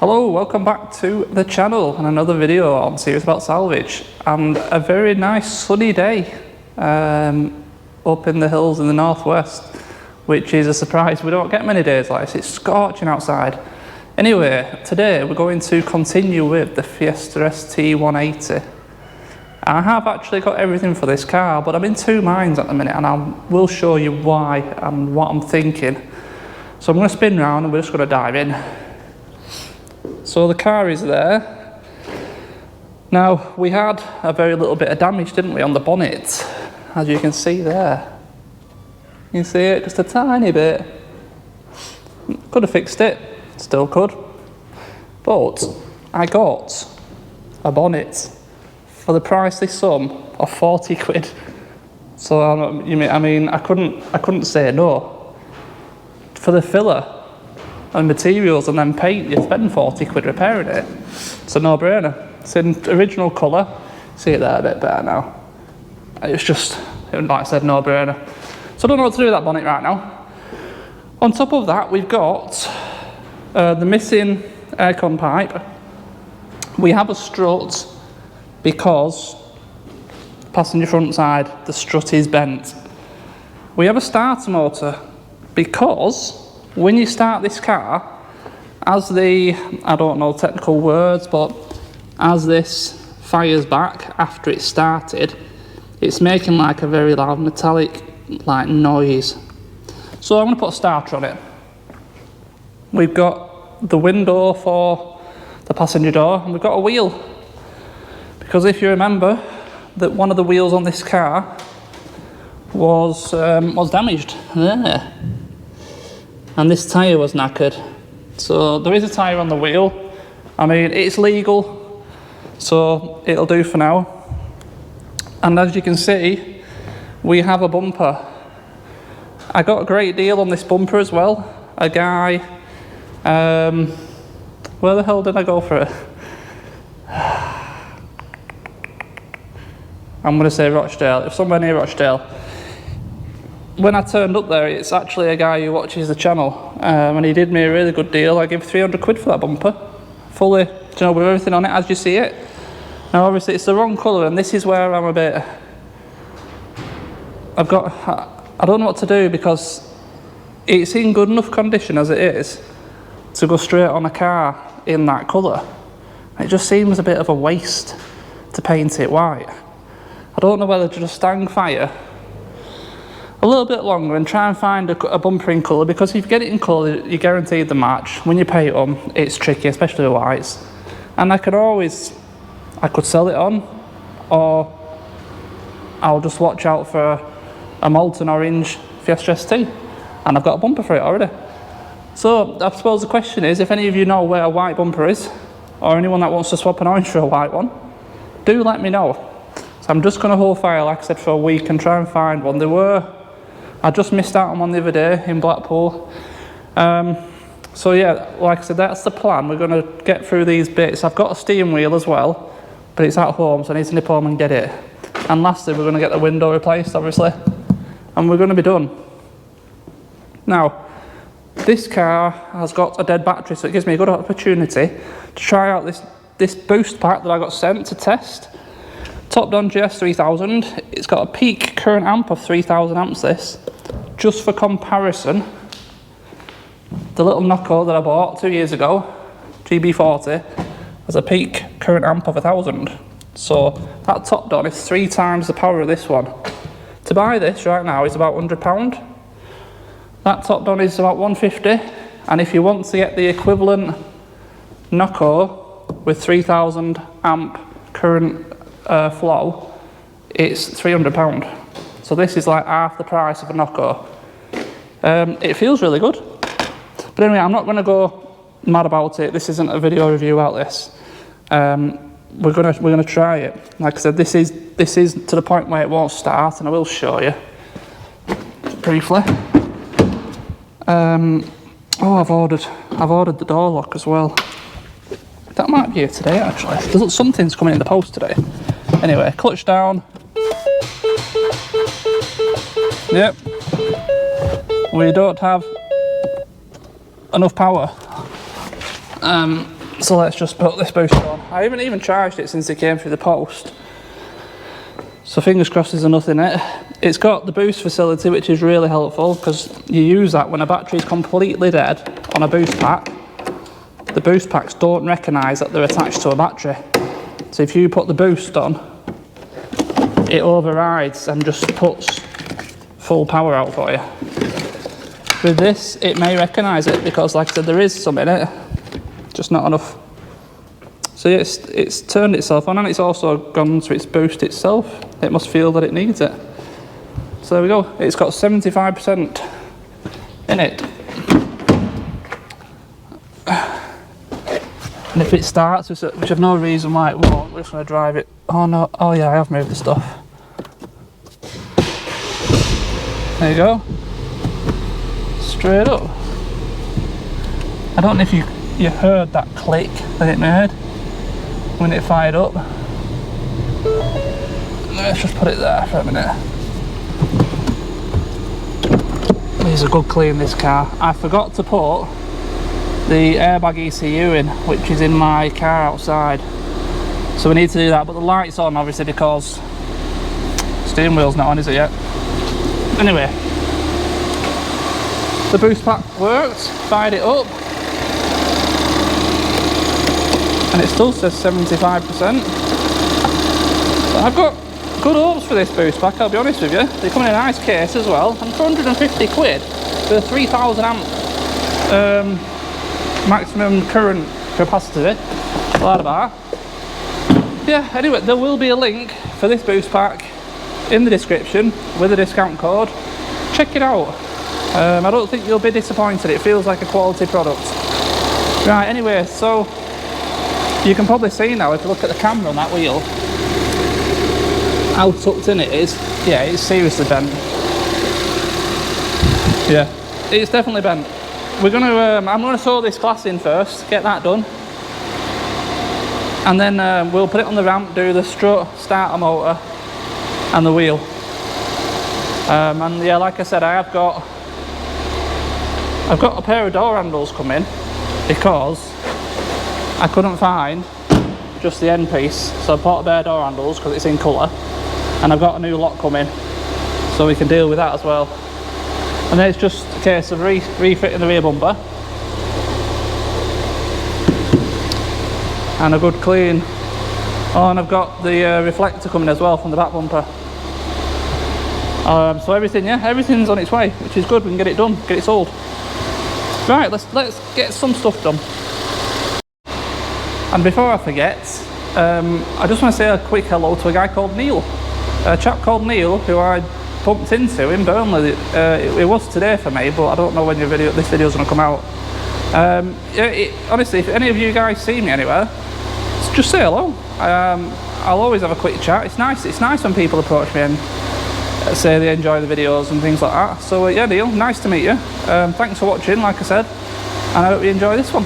Hello, welcome back to the channel and another video on series about salvage, and a very nice sunny day up in the hills in the northwest, which is a surprise. We don't get many days like this. It's scorching outside. Anyway, today we're going to continue with the Fiesta ST 180. I have actually got everything for this car, but I'm in two minds at the minute, and I will show you why and what I'm thinking. So I'm going to spin round and we're just going to dive in. So the car is there. Now, we had a very little bit of damage, didn't we, on the bonnet, as you can see there. You can see it, just a tiny bit. Could have fixed it, still could. But I got a bonnet for the priceless sum of 40 quid. So I mean, I couldn't say no. For the filler and materials and then paint, you spend 40 quid repairing it. It's a no-brainer. It's in original colour. See it there a bit better now. It's just, like I said, no-brainer. So I don't know what to do with that bonnet right now. On top of that, we've got the missing aircon pipe. We have a strut because passenger front side, the strut is bent. We have a starter motor because when you start this car, as I don't know technical words, but as this fires back after it's started, it's making like a very loud metallic like noise. So I'm going to put a starter on it. We've got the window for the passenger door, and we've got a wheel. Because if you remember that one of the wheels on this car was damaged there. And this tyre was knackered. So there is a tyre on the wheel. I mean, it's legal, so it'll do for now. And as you can see, we have a bumper. I got a great deal on this bumper as well. A guy, where the hell did I go for it? I'm going to say Rochdale. It's somewhere near Rochdale. When I turned up there, it's actually a guy who watches the channel, and he did me a really good deal. I gave 300 quid for that bumper, fully, with everything on it as you see it. Now obviously it's the wrong colour, and this is where I'm a bit, I don't know what to do, because it's in good enough condition as it is to go straight on a car in that colour. It just seems a bit of a waste to paint it white. I don't know whether to just hang fire a little bit longer and try and find a bumper in colour, because if you get it in colour, you're guaranteed the match. When you paint them, it's tricky, especially with whites. And I could sell it on, or I'll just watch out for a molten orange Fiesta ST, and I've got a bumper for it already. So I suppose the question is, if any of you know where a white bumper is, or anyone that wants to swap an orange for a white one, do let me know. So I'm just going to hold fire, like I said, for a week and try and find one. I just missed out on one the other day in Blackpool. So yeah, like I said, that's the plan. We're going to get through these bits. I've got a steering wheel as well, but it's at home, so I need to nip home and get it. And lastly, we're going to get the window replaced, obviously, and we're going to be done. Now, this car has got a dead battery, so it gives me a good opportunity to try out this boost pack that I got sent to test. Top Don GS 3000. It's got a peak current amp of 3000 amps this. Just for comparison, the little Noco that I bought 2 years ago, GB40, has a peak current amp of 1000. So that Top Don is 3 times the power of this one. To buy this right now is about £100. That Top Don is about 150, and if you want to get the equivalent Noco with 3000 amp current flow, it's £300. So this is like half the price of a Noco. It feels really good. But anyway, I'm not going to go mad about it. This isn't a video review about this. We're gonna try it. Like I said, this is to the point where it won't start, and I will show you briefly. Oh, I've ordered the door lock as well. That might be here today, actually. Something's coming in the post today. Anyway, clutch down. Yep. We don't have enough power. So let's just put this booster on. I haven't even charged it since it came through the post. So fingers crossed there's enough in it. It's got the boost facility, which is really helpful because you use that when a battery is completely dead on a boost pack. The boost packs don't recognise that they're attached to a battery. So if you put the boost on, it overrides and just puts full power out for you. With this, it may recognise it because, like I said, there is some in it, just not enough. So yeah, it's turned itself on and it's also gone to its boost itself. It must feel that it needs it. So there we go. It's got 75% in it. And if it starts, which I've no reason why it won't, we're just going to drive it. Oh no, oh yeah, I have moved the stuff. There you go. Straight up. I don't know if you heard that click that it made when it fired up. Let's just put it there for a minute. Needs a good clean, this car. I forgot to put the airbag ECU in, which is in my car outside. So we need to do that, but the light's on obviously because steering wheel's not on, is it yet? Anyway, the boost pack worked, fired it up, and it still says 75%. But I've got good hopes for this boost pack, I'll be honest with you. They come in a nice case as well, and for 150 quid for a 3000 amp maximum current capacity, blah blah. Yeah, anyway, there will be a link for this boost pack in the description with a discount code. Check it out. I don't think you'll be disappointed. It feels like a quality product. Right, anyway, so you can probably see now if you look at the camera on that wheel how tucked in it is. Yeah, it's seriously bent. Yeah, it's definitely bent. We're gonna I'm gonna sew this glass in first, get that done, and then we'll put it on the ramp, do the strut, starter motor and the wheel. And yeah, like I said, I've got a pair of door handles coming because I couldn't find just the end piece, so I bought a pair of door handles because it's in colour, and I've got a new lot coming so we can deal with that as well. And then it's just a case of refitting the rear bumper and a good clean. Oh, and I've got the reflector coming as well from the back bumper. So everything's on its way, which is good. We can get it done, get it sold. Right, let's get some stuff done. And before I forget, I just want to say a quick hello to a guy called Neil, a chap called Neil who I bumped into in Burnley. It was today for me, but I don't know when this video's going to come out. Honestly, if any of you guys see me anywhere, just say hello. I'll always have a quick chat. It's nice when people approach me and say they enjoy the videos and things like that. So yeah, Neil, nice to meet you. Thanks for watching, like I said, and I hope you enjoy this one.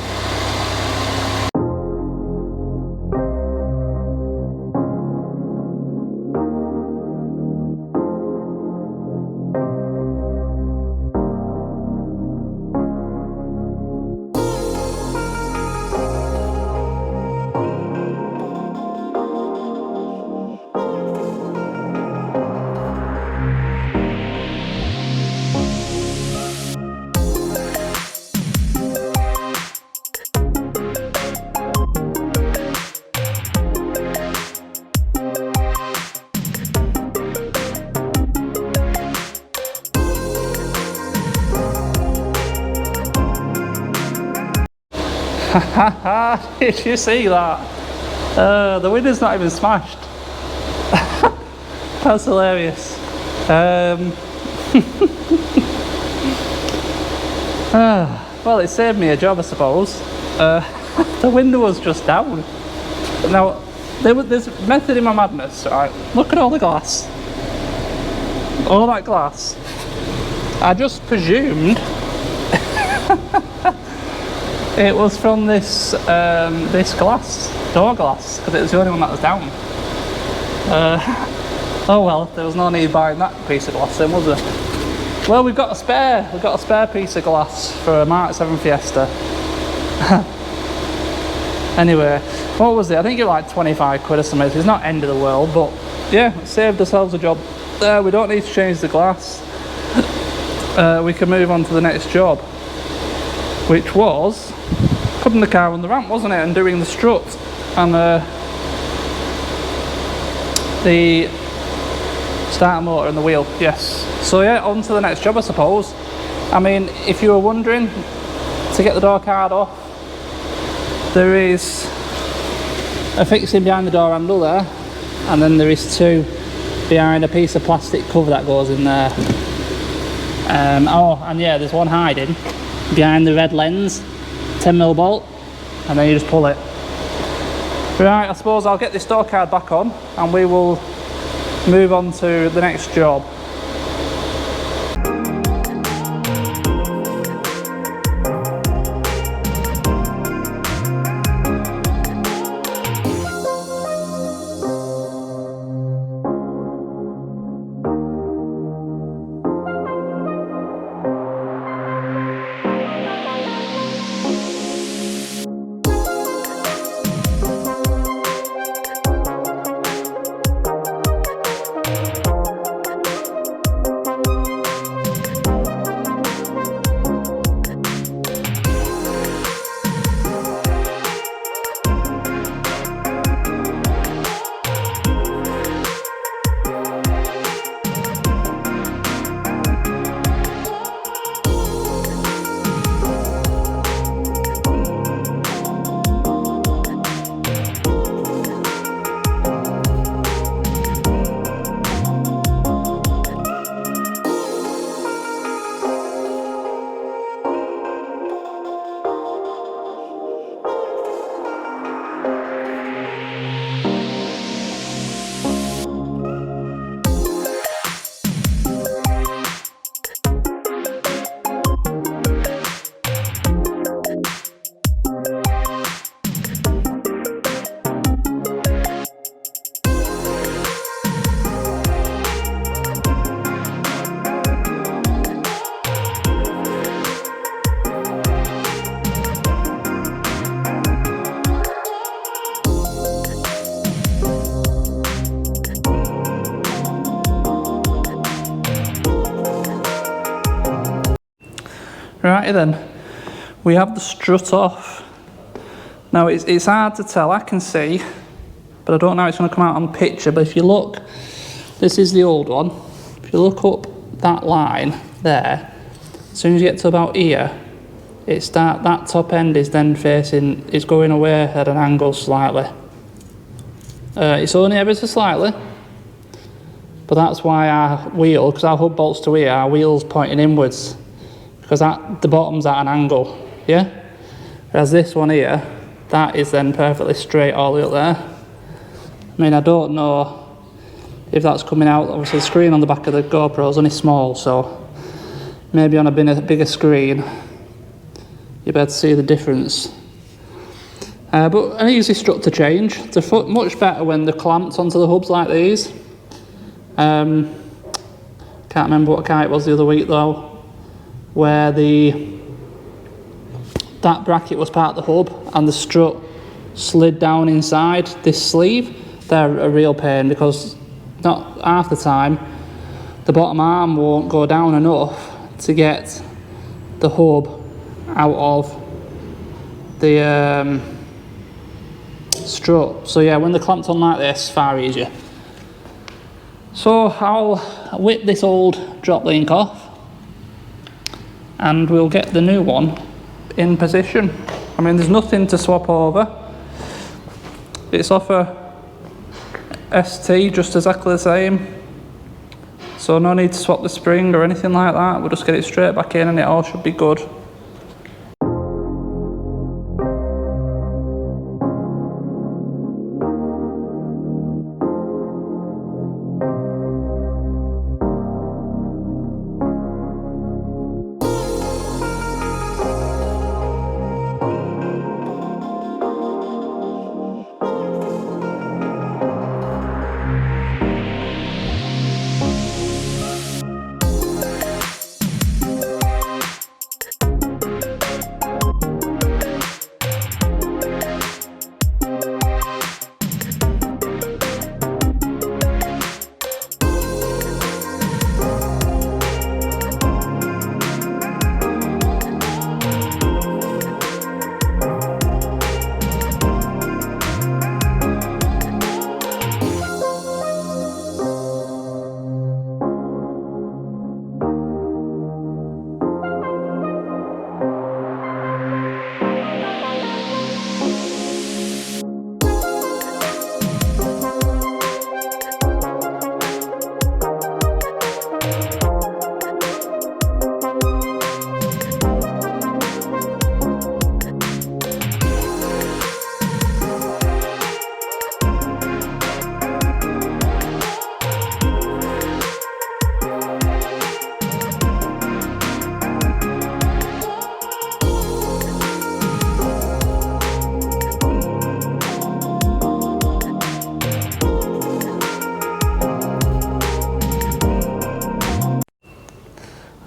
Did you see that? The window's not even smashed. That's hilarious. Well, it saved me a job, I suppose. The window was just down. Now, there's method in my madness, right? Look at all the glass. All that glass. I just presumed it was from this door glass, because it was the only one that was down. Oh well, there was no need buying that piece of glass then, was there? Well, we've got a spare piece of glass for a Mark 7 Fiesta. Anyway, what was it? I think it was like 25 quid or something. So it's not end of the world, but yeah, saved ourselves a job there. We don't need to change the glass. We can move on to the next job, which was putting the car on the ramp, wasn't it, and doing the strut and the starter motor and the wheel. Yes. So yeah, on to the next job, I suppose. I mean, if you were wondering, to get the door card off, there is a fixing behind the door handle there, and then there is two behind a piece of plastic cover that goes in there. Oh, and yeah, there's one hiding behind the red lens, 10mm bolt, and then you just pull it. Right, I suppose I'll get this door card back on and we will move on to the next job. Righty then, we have the strut off. Now it's hard to tell, I can see, but I don't know how it's going to come out on picture, but if you look, this is the old one. If you look up that line there, as soon as you get to about here, that top end is then facing, it's going away at an angle slightly. It's only ever so slightly, but that's why our wheel, because our hub bolts to here, our wheel's pointing inwards, because the bottom's at an angle, yeah? Whereas this one here, that is then perfectly straight all the way up there. I mean, I don't know if that's coming out. Obviously the screen on the back of the GoPro is only small, so maybe on a bigger screen you'll be able to see the difference. But an easy strut to change. It's much better when they're clamped onto the hubs like these. Can't remember what car it was the other week though, where that bracket was part of the hub and the strut slid down inside this sleeve. They're a real pain because not half the time the bottom arm won't go down enough to get the hub out of the strut. So yeah, when they're clamped on like this, far easier. So I'll whip this old drop link off and we'll get the new one in position. I mean, there's nothing to swap over. It's off a ST, just exactly the same. So no need to swap the spring or anything like that. We'll just get it straight back in and it all should be good.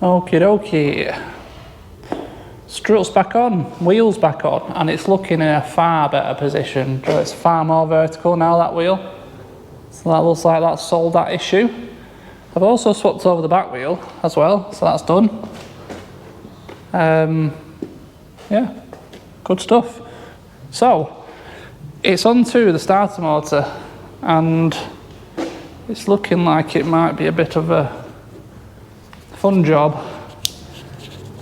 Okie dokie. Struts back on, wheels back on, and it's looking in a far better position. It's far more vertical now, that wheel. So that looks like that's solved that issue. I've also swapped over the back wheel as well, so that's done. Yeah, good stuff. So, it's onto the starter motor, and it's looking like it might be a bit of a fun job.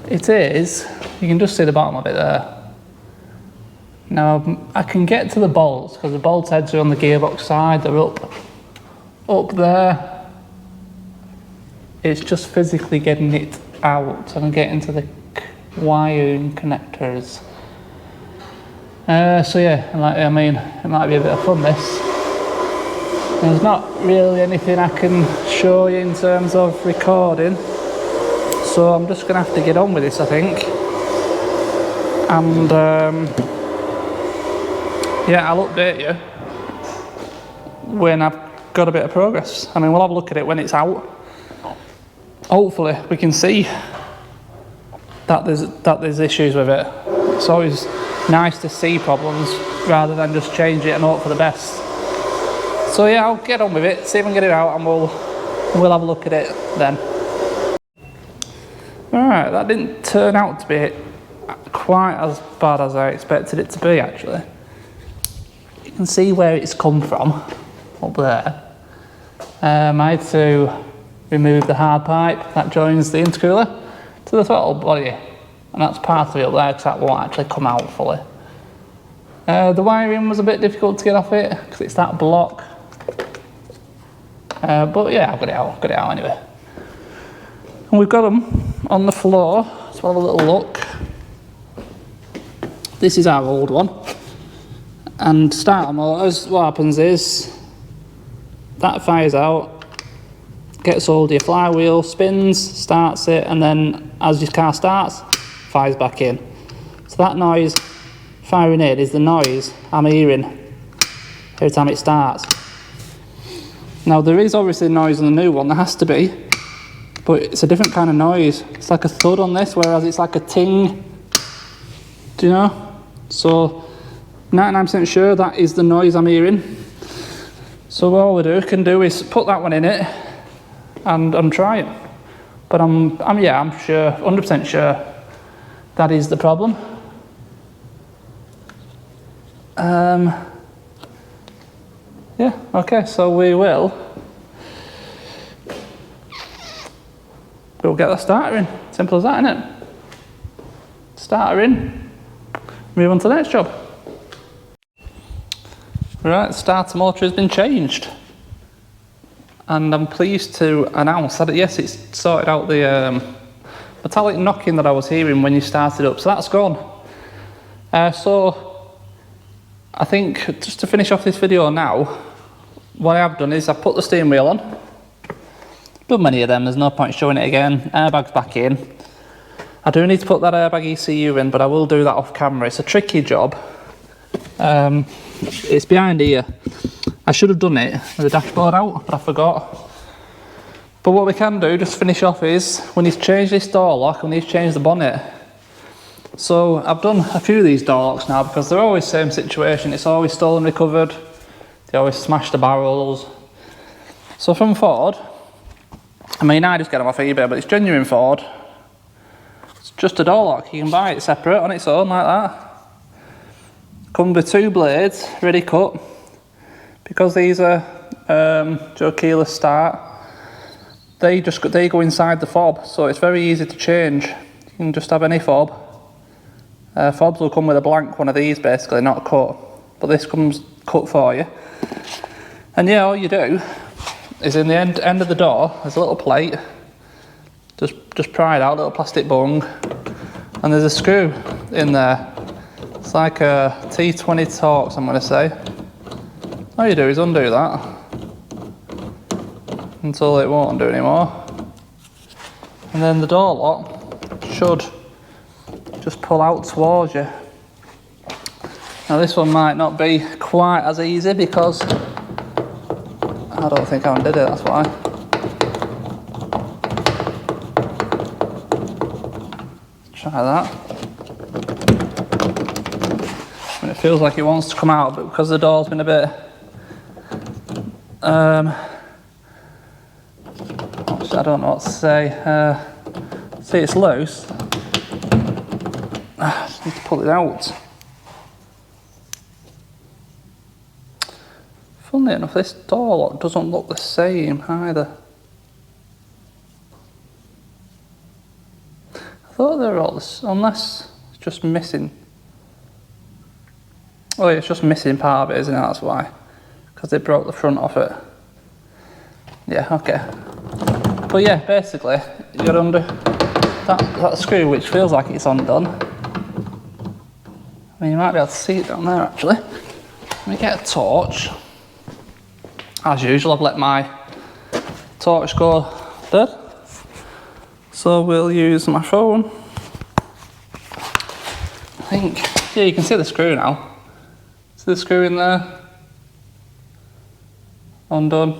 It is. You can just see the bottom of it there. Now, I can get to the bolts, because the bolt heads are on the gearbox side, they're up there. It's just physically getting it out and getting to the wiring connectors. So yeah, I mean, it might be a bit of fun, this. There's not really anything I can show you in terms of recording, so I'm just going to have to get on with this, I think. And yeah, I'll update you when I've got a bit of progress. I mean, we'll have a look at it when it's out. Hopefully we can see that there's issues with it. It's always nice to see problems rather than just change it and hope for the best. So yeah, I'll get on with it, see if I can get it out, and we'll have a look at it then. Alright, that didn't turn out to be quite as bad as I expected it to be, actually. You can see where it's come from, up there. I had to remove the hard pipe that joins the intercooler to the throttle body, and that's part of it up there because that won't actually come out fully. The wiring was a bit difficult to get off it because it's that block, but yeah, I've got it out anyway. And we've got them on the floor, so we'll have a little look. This is our old one, and starter motors, what happens is that fires out, gets hold of your flywheel, spins, starts it, and then as your car starts, fires back in. So that noise firing in is the noise I'm hearing every time it starts. Now there is obviously noise on the new one, there has to be, but it's a different kind of noise. It's like a thud on this, whereas it's like a ting. Do you know? So 99% sure that is the noise I'm hearing. So all we can do is put that one in it and try it. But I'm sure, 100% sure that is the problem. Yeah, okay, so we'll get that starter in. Simple as that, innit? Starter in, move on to the next job. Right, the starter motor has been changed. And I'm pleased to announce that, yes, it's sorted out the metallic knocking that I was hearing when you started up, so that's gone. So, I think, just to finish off this video now, what I have done is I've put the steering wheel on. Done many of them, there's no point showing it again. Airbag's back in. I do need to put that airbag ECU in, but I will do that off camera. It's a tricky job. It's behind here. I should have done it with the dashboard out, but I forgot. But what we can do, just to finish off, is we need to change this door lock, we need to change the bonnet. So I've done a few of these door locks now because they're always the same situation. It's always stolen recovered. They always smash the barrels. So from Ford, I mean, I just get them off eBay, but it's genuine Ford. It's just a door lock. You can buy it separate on its own like that. Comes with 2 blades, ready cut. Because these are Joe keyless start, they go inside the fob, so it's very easy to change. You can just have any fob. Fobs will come with a blank one of these, basically, not cut. But this comes cut for you. And yeah, all you do is in the end of the door, there's a little plate. Just pry it out, a little plastic bung, and there's a screw in there. It's like a T20 Torx, I'm going to say. All you do is undo that until it won't undo anymore. And then the door lock should just pull out towards you. Now this one might not be quite as easy because I don't think I undid it, that's why. try that. And it feels like it wants to come out, but because the door's been a bit I don't know what to say. See, it's loose. I just need to pull it out. Funnily enough, this door lock doesn't look the same either. I thought they were all this, unless it's just missing. Oh, yeah, it's just missing part of it, isn't it? That's why. Because they broke the front off it. Yeah, okay. But yeah, basically, you got to undo that screw, which feels like it's undone. I mean, you might be able to see it down there, actually. Let me get a torch. As usual, I've let my torch go dead. So we'll use my phone. I think, yeah, you can see the screw now. See the screw in there? Undone.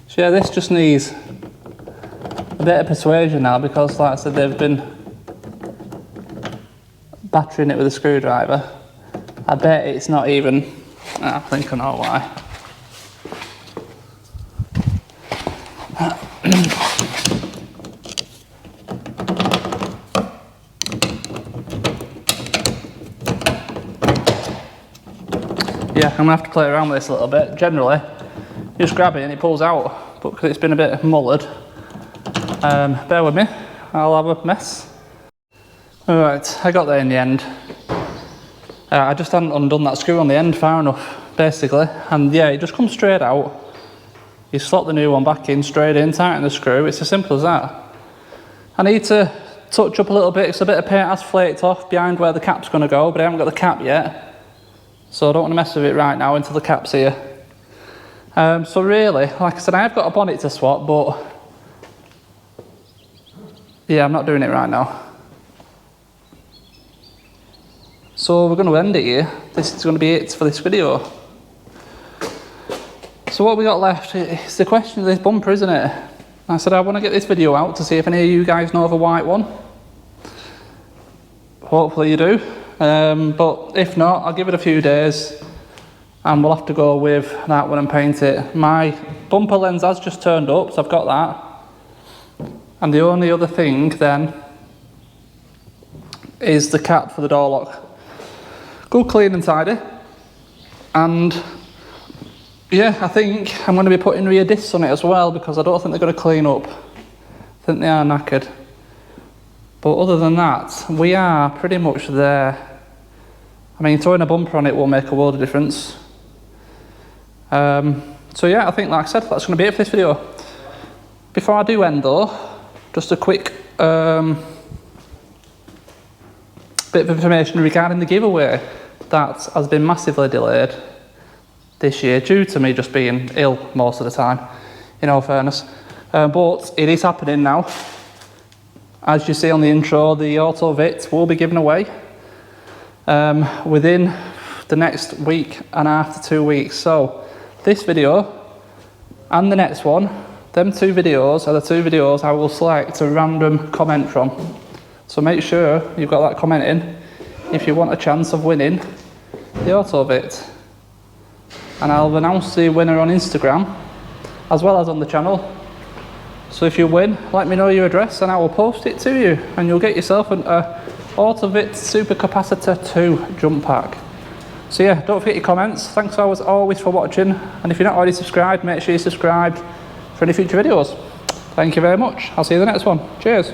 So yeah, this just needs a bit of persuasion now, because like I said, they've been battering it with a screwdriver. I bet it's not even, I think I know why. Yeah, I'm gonna have to play around with this a little bit. Generally, you just grab it and it pulls out, but because it's been a bit mullered, bear with me, I'll have a mess. Alright, I got there in the end. I just hadn't undone that screw on the end far enough, basically, and yeah, it just comes straight out. You slot the new one back in, straight in, tighten the screw, it's as simple as that. I need to touch up a little bit, because a bit of paint has flaked off behind where the cap's going to go, but I haven't got the cap yet. So I don't want to mess with it right now until the cap's here. So really, like I said, I have got a bonnet to swap, but yeah, I'm not doing it right now. So we're going to end it here. This is going to be it for this video. So what we got left is the question of this bumper, isn't it? I said I want to get this video out to see if any of you guys know of a white one. Hopefully you do. But if not, I'll give it a few days and we'll have to go with that one and paint it. My bumper lens has just turned up, so I've got that. And the only other thing then is the cap for the door lock. Good clean and tidy. And yeah, I think I'm going to be putting rear discs on it as well, because I don't think they're going to clean up. I think they are knackered. But other than that, we are pretty much there. I mean, throwing a bumper on it will make a world of difference. So yeah, I think, like I said, that's going to be it for this video. Before I do end though, just a quick bit of information regarding the giveaway that has been massively delayed this year due to me just being ill most of the time, in all fairness. But it is happening now. As you see on the intro, the Auto Vit will be given away within the next week and a half to 2 weeks. So this video and the next one, them two videos are the two videos I will select a random comment from. So make sure you've got that comment in if you want a chance of winning the Auto Vit. And I'll announce the winner on Instagram as well as on the channel. So if you win, let me know your address and I will post it to you, and you'll get yourself an Auto Vit Super Capacitor 2 jump pack. So yeah, don't forget your comments. Thanks always for watching, and if you're not already subscribed, make sure you're subscribed for any future videos. Thank you very much. I'll see you in the next one. Cheers.